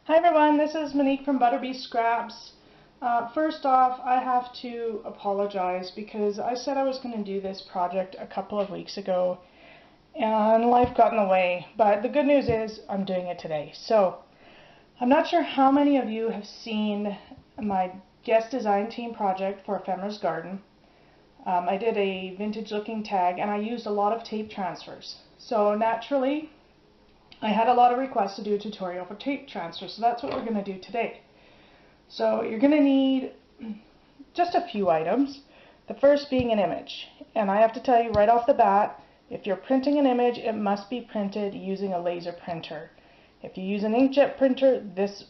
Hi everyone, this is Monique from Butterbee Scraps. First off, I have to apologize because I said I was going to do this project a couple of weeks ago and life got in the way, but the good news is I'm doing it today. So, I'm not sure how many of you have seen my guest design team project for Ephemera's Garden. I did a vintage looking tag and I used a lot of tape transfers. So naturally, I had a lot of requests to do a tutorial for tape transfer, so that's what we're going to do today. So you're going to need just a few items, the first being an image. And I have to tell you right off the bat, if you're printing an image, it must be printed using a laser printer. If you use an inkjet printer, this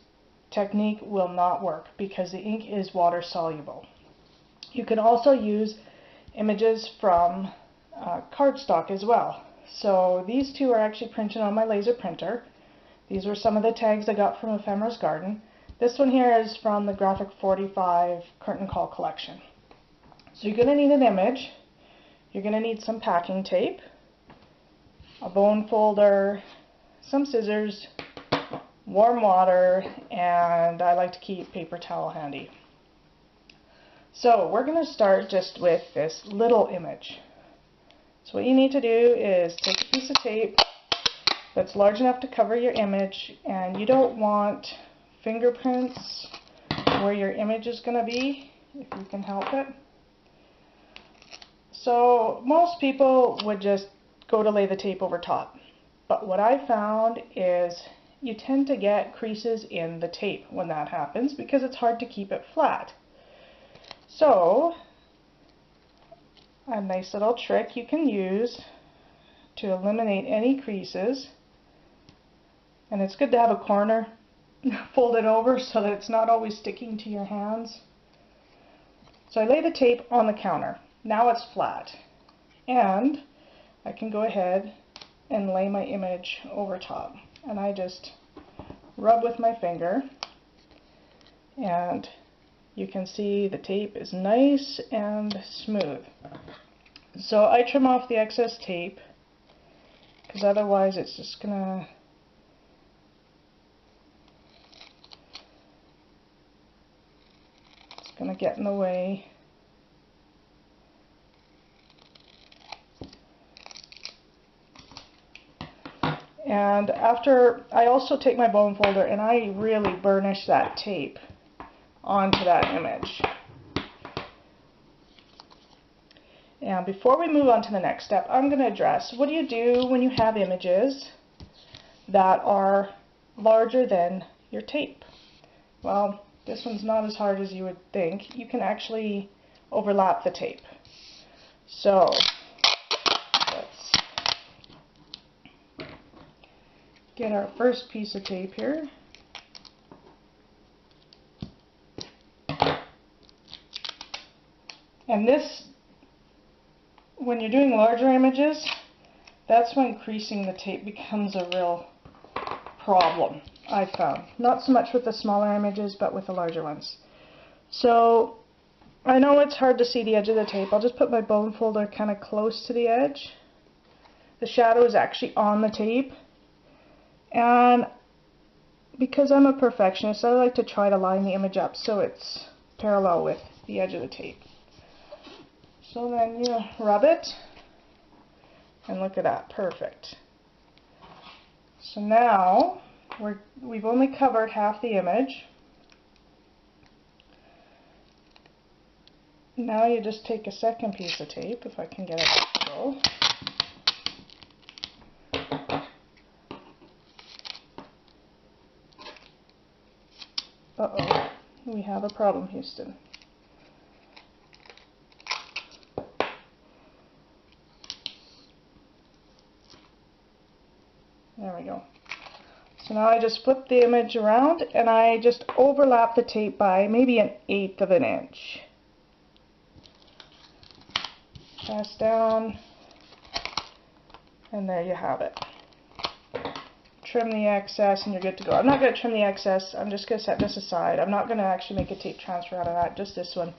technique will not work because the ink is water soluble. You can also use images from cardstock as well. So these two are actually printed on my laser printer. These were some of the tags I got from Ephemera's Garden. This one here is from the Graphic 45 Curtain Call collection. So you're going to need an image. You're going to need some packing tape, a bone folder, some scissors, warm water, and I like to keep paper towel handy. So we're going to start just with this little image. So what you need to do is take a piece of tape that's large enough to cover your image, and you don't want fingerprints where your image is going to be, if you can help it. So most people would just go to lay the tape over top, but what I found is you tend to get creases in the tape when that happens because it's hard to keep it flat. So a nice little trick you can use to eliminate any creases, and it's good to have a corner folded over so that it's not always sticking to your hands. So I lay the tape on the counter. Now it's flat, and I can go ahead and lay my image over top, and I just rub with my finger, and you can see the tape is nice and smooth. So I trim off the excess tape because otherwise it's just gonna get in the way. And after, I also take my bone folder and I really burnish that tape onto that image. And before we move on to the next step, I'm going to address what do you do when you have images that are larger than your tape. Well, this one's not as hard as you would think. You can actually overlap the tape. So let's get our first piece of tape here. And this, when you're doing larger images, that's when creasing the tape becomes a real problem, I found. Not so much with the smaller images, but with the larger ones. So I know it's hard to see the edge of the tape. I'll just put my bone folder kind of close to the edge. The shadow is actually on the tape. And because I'm a perfectionist, I like to try to line the image up so it's parallel with the edge of the tape. So then you rub it, and look at that, perfect. So now we've only covered half the image. Now you just take a second piece of tape, if I can get it to go. Uh-oh, we have a problem, Houston. There we go. So now I just flip the image around and I just overlap the tape by maybe 1/8 of an inch. Pass down, and there you have it. Trim the excess and you're good to go. I'm not going to trim the excess, I'm just going to set this aside. I'm not going to actually make a tape transfer out of that, just this one.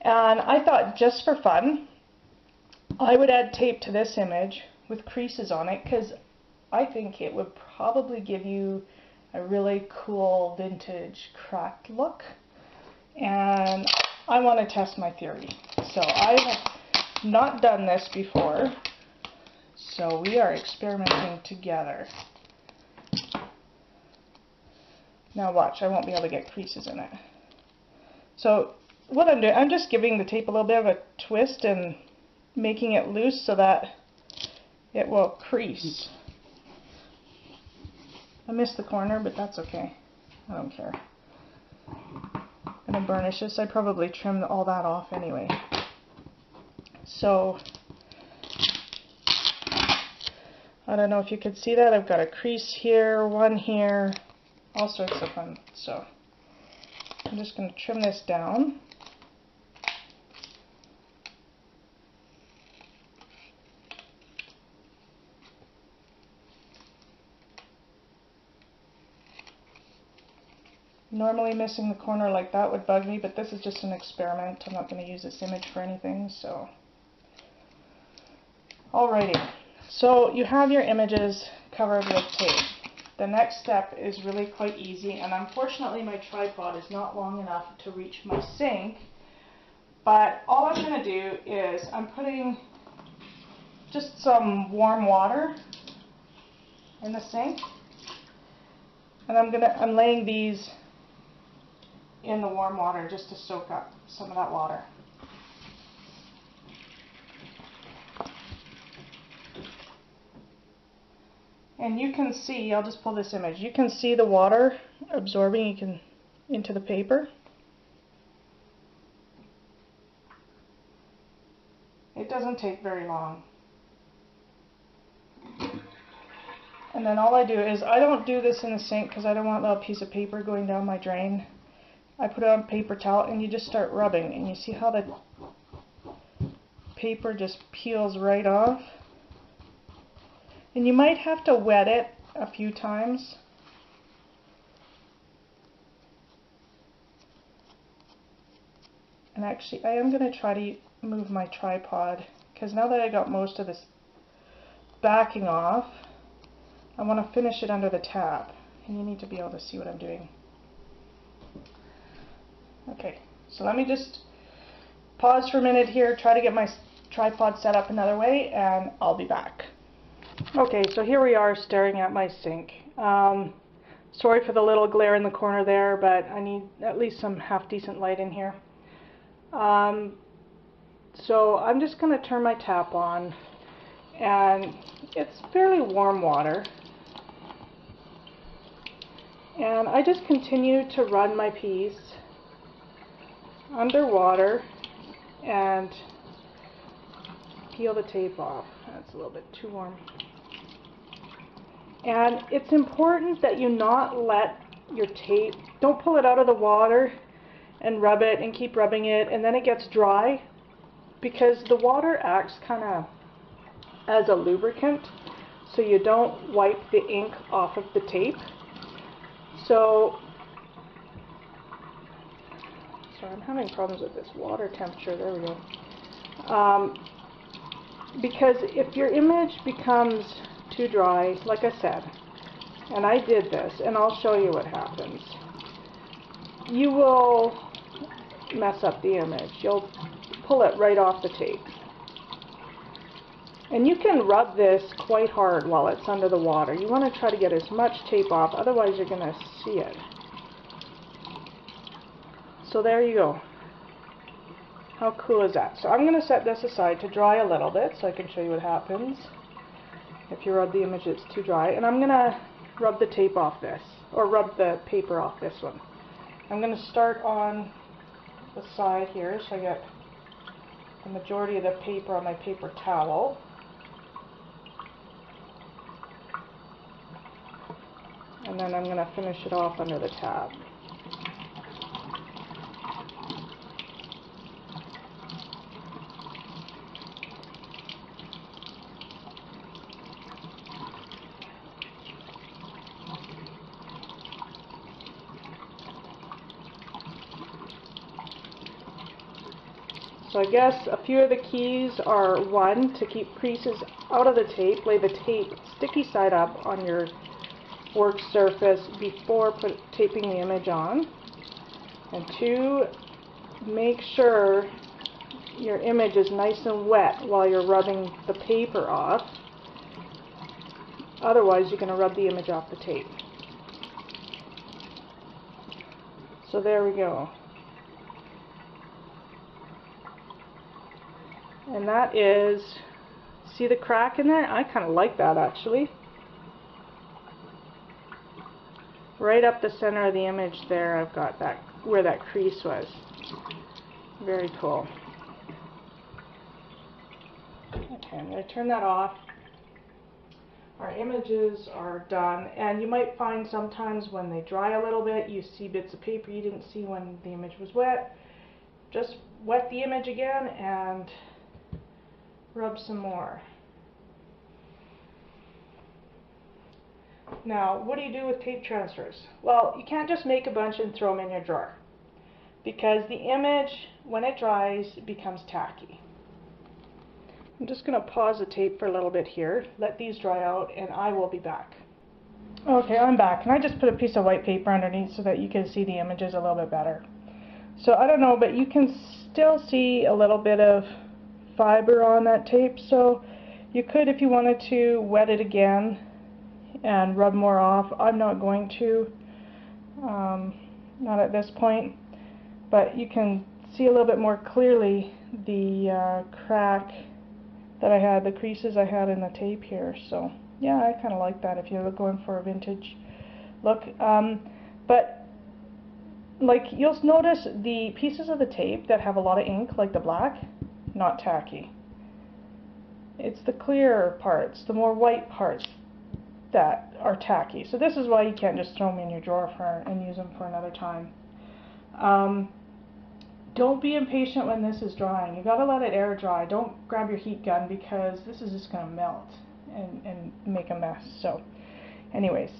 And I thought just for fun, I would add tape to this image with creases on it because I think it would probably give you a really cool vintage cracked look. And I want to test my theory. So I have not done this before, so we are experimenting together. Now watch, I won't be able to get creases in it. So what I'm doing, I'm just giving the tape a little bit of a twist and making it loose so that it will crease. I missed the corner, but that's okay. I don't care. I'm going to burnish this. I probably trimmed all that off anyway. So, I don't know if you could see that. I've got a crease here, one here, all sorts of fun. So, I'm just going to trim this down. Normally missing the corner like that would bug me, but this is just an experiment. I'm not going to use this image for anything, so. Alrighty, so you have your images covered with tape. The next step is really quite easy, and unfortunately my tripod is not long enough to reach my sink, but all I'm going to do is I'm putting just some warm water in the sink, and I'm laying these in the warm water just to soak up some of that water. And you can see, I'll just pull this image, you can see the water absorbing into the paper. It doesn't take very long. And then all I do is, I don't do this in the sink because I don't want a piece of paper going down my drain. I put it on a paper towel and you just start rubbing, and you see how the paper just peels right off. And you might have to wet it a few times. And actually I am going to try to move my tripod, because now that I got most of this backing off, I want to finish it under the tab, and you need to be able to see what I'm doing. Okay, so let me just pause for a minute here, try to get my tripod set up another way, and I'll be back. Okay, so here we are staring at my sink. Sorry for the little glare in the corner there, but I need at least some half-decent light in here. So I'm just going to turn my tap on, and it's fairly warm water. And I just continue to run my piece underwater and peel the tape off. That's a little bit too warm. And it's important that you not let your tape, don't pull it out of the water and rub it and keep rubbing it and then it gets dry, because the water acts kind of as a lubricant, so you don't wipe the ink off of the tape. So, sorry, I'm having problems with this water temperature. There we go. Because if your image becomes too dry, like I said, and I did this, and I'll show you what happens, you will mess up the image. You'll pull it right off the tape. And you can rub this quite hard while it's under the water. You want to try to get as much tape off, otherwise you're going to see it. So there you go. How cool is that? So I'm going to set this aside to dry a little bit so I can show you what happens if you rub the image it's too dry. And I'm going to rub the tape off this, or rub the paper off this one. I'm going to start on the side here so I get the majority of the paper on my paper towel. And then I'm going to finish it off under the tab. So I guess a few of the keys are, one, to keep creases out of the tape, lay the tape sticky side up on your work surface before taping the image on. And 2, make sure your image is nice and wet while you're rubbing the paper off. Otherwise, you're going to rub the image off the tape. So there we go. And that is, see the crack in there? I kind of like that actually. Right up the center of the image there, I've got that, where that crease was. Very cool. Okay, I'm going to turn that off. Our images are done, and you might find sometimes when they dry a little bit, you see bits of paper you didn't see when the image was wet. Just wet the image again and rub some more. Now, what do you do with tape transfers? Well, you can't just make a bunch and throw them in your drawer, because the image, when it dries, becomes tacky. I'm just going to pause the tape for a little bit here, let these dry out, and I will be back. Okay, I'm back, and I just put a piece of white paper underneath so that you can see the images a little bit better. So I don't know, but you can still see a little bit of fiber on that tape, so you could, if you wanted to, wet it again and rub more off. I'm not going to, not at this point, but you can see a little bit more clearly the crack that I had, the creases I had in the tape here. So yeah, I kind of like that if you're going for a vintage look. But like, you'll notice the pieces of the tape that have a lot of ink, like the black, not tacky. It's the clearer parts, the more white parts, that are tacky. So this is why you can't just throw them in your drawer and use them for another time. Don't be impatient when this is drying. You gotta let it air dry. Don't grab your heat gun, because this is just gonna melt and make a mess. So anyways,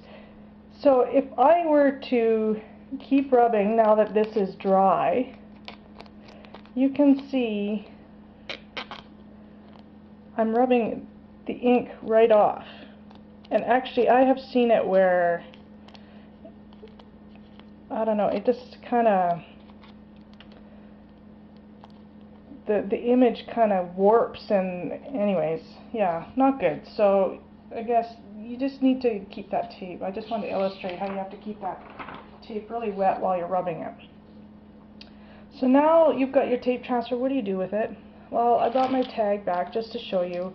so if I were to keep rubbing now that this is dry, you can see I'm rubbing the ink right off. And actually, I have seen it where, I don't know, it just kind of, the image kind of warps, and anyways, yeah, not good. So I guess you just need to keep that tape. I just want to illustrate how you have to keep that tape really wet while you're rubbing it. So now you've got your tape transfer. What do you do with it? Well, I got my tag back just to show you.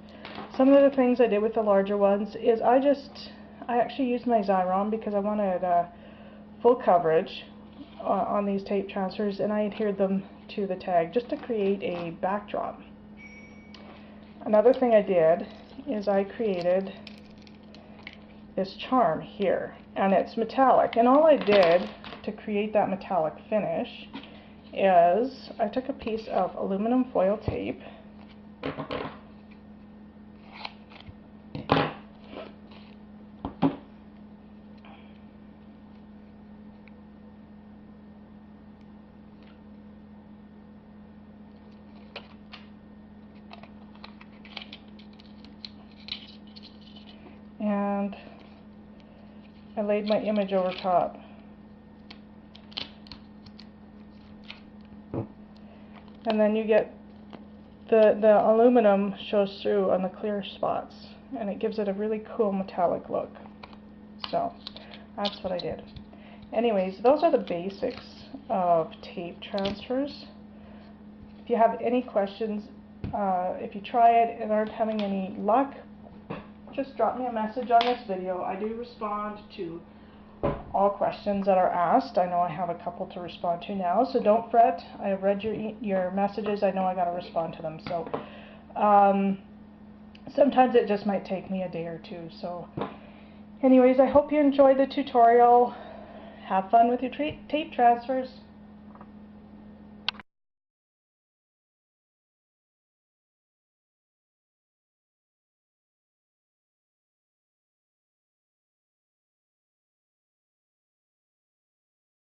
Some of the things I did with the larger ones is I actually used my Xyron because I wanted full coverage on these tape transfers, and I adhered them to the tag just to create a backdrop. Another thing I did is I created this charm here, and it's metallic, and all I did to create that metallic finish is I took a piece of aluminum foil tape and I laid my image over top. And then you get the aluminum shows through on the clear spots, and it gives it a really cool metallic look. So that's what I did. Anyways, those are the basics of tape transfers. If you have any questions, if you try it and aren't having any luck, just drop me a message on this video. I do respond to all questions that are asked. I know I have a couple to respond to now, so don't fret. I have read your messages. I know I got to respond to them. So sometimes it just might take me a day or two. So anyways, I hope you enjoyed the tutorial. Have fun with your tape transfers.